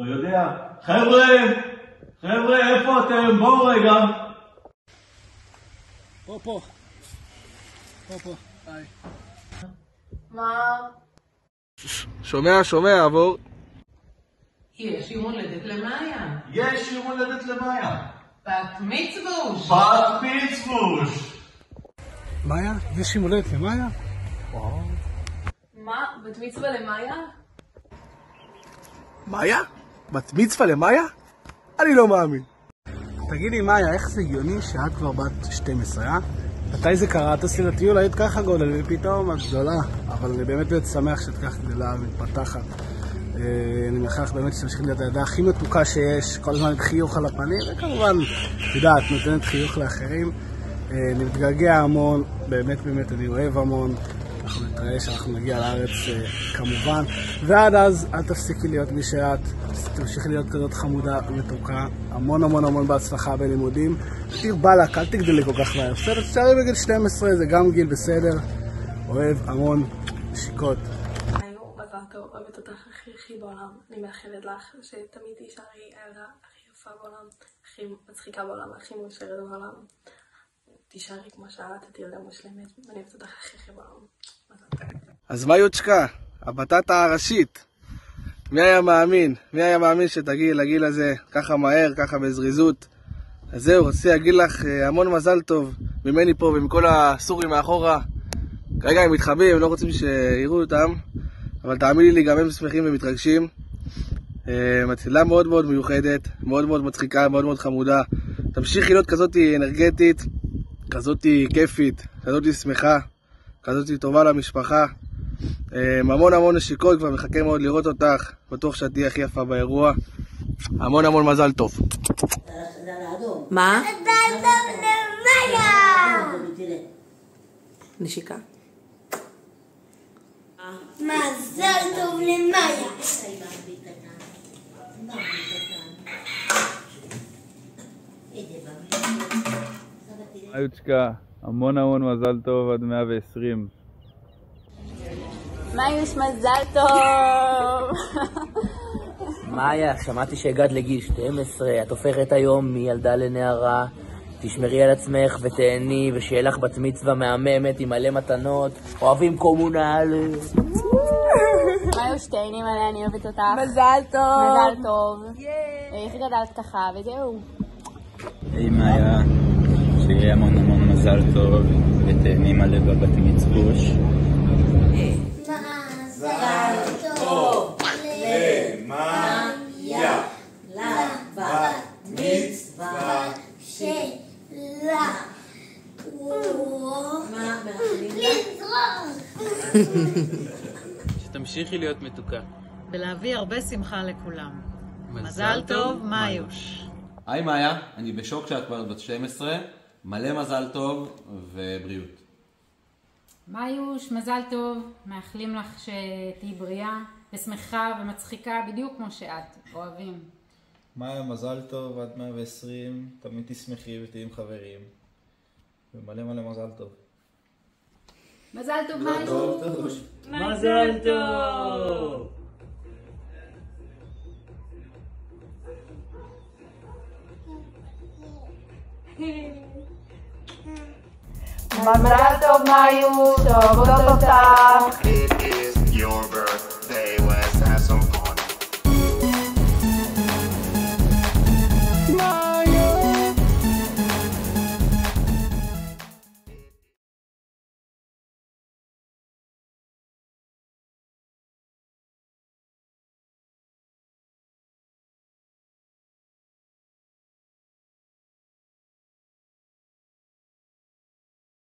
לא יודע. חבר'ה, איפה אתם? בואו רגע. פה. היי. מה? שומע, עבור. יש יום הולדת למאיה. יש יום הולדת למאיה. בת מצווש. מאיה? יש יום הולדת למאיה? מה? בת מצווה למאיה? מאיה? בת מצווה למאיה? אני לא מאמין. תגידי מאיה, איך זה הגיוני שאת כבר בת 12, אה? מתי זה קרה? טסי לטיול, היית ככה גודל, ופתאום את גדולה. אבל אני באמת שמח שאת כך גדלה ומתפתחת. אני מכך באמת שתמשיך להיות הידה הכי מתוקה שיש, כל הזמן חיוך על הפנים, וכמובן, יודעת, נותנת חיוך לאחרים. אני מתגעגע המון, באמת אני אוהב המון. אנחנו נתראה שאנחנו נגיע לארץ כמובן, ועד אז אל תפסיקי להיות מי שאת, תמשיכי להיות כזאת חמודה ומתוקה, המון בהצלחה בלימודים, תיר בלק, אל תגדלי כל כך מהר, בסדר, תשארי בגיל 12, זה גם גיל בסדר, אוהב המון, שיקות. מזל טוב, אוהבת אותך הכי בעולם, אני מאחלת לך שתמיד תישארי הילדה הכי יפה בעולם, הכי מצחיקה בעולם, הכי מאושרת בעולם. תישארי כמו שאת, את ילדה מושלמת, ואני אוהבת אותך הכי בעולם. אז מה יוצ'קה? הבטטה הראשית. מי היה מאמין שתגיעי לגיל הזה ככה מהר, ככה בזריזות. אז זהו, רוצה להגיד לך המון מזל טוב ממני פה ומכל הסורים מאחורה. כרגע הם מתחבאים, הם לא רוצים שיראו אותם, אבל תאמיני לי, גם הם שמחים ומתרגשים. מתחילה מאוד מיוחדת, מאוד מצחיקה, מאוד חמודה. תמשיכי להיות כזאת אנרגטית, כזאת כיפית, כזאת שמחה, כזאת טובה למשפחה. המון נשיקות, כבר מחכה מאוד לראות אותך, בטוח שאת תהיה הכי יפה באירוע. המון מזל טוב. מה? מזל טוב למאיה! נשיקה. מזל טוב למאיה! יוצ'קה, המון מזל טוב עד 120. מאיוש, מזל טוב! מאיה, שמעתי שהגעת לגיל 12, את הופכת היום מילדה לנערה. תשמרי על עצמך ותהני, ושיהיה לך בת מצווה מהממת עם מלא מתנות. אוהבים קומונל. מאיוש, תהני מלא, אני אוהבת אותך. מזל טוב! מזל טוב. איך גדלת ככה, וזהו. היי מאיה, שיהיה המון מזל טוב, ותהני מלא בבת מצווש. מזל טוב למאיה, לבת מצווה שלה. שתמשיכי להיות מתוקה. ולהביא הרבה שמחה לכולם. מזל טוב, מאיוש. היי מאיה, אני בשוק שאת כבר בת 12, מלא מזל טוב ובריאות. מאיוש, מזל טוב, מאחלים לך שתהי בריאה ושמחה ומצחיקה בדיוק כמו שאת, אוהבים. מאיה, מזל טוב עד 120, תמיד תשמחי ותהי עם חברים. ומלא מזל טוב. מזל טוב, מאיוש. מזל טוב! מזל טוב מאיוש, אוהבות אותך.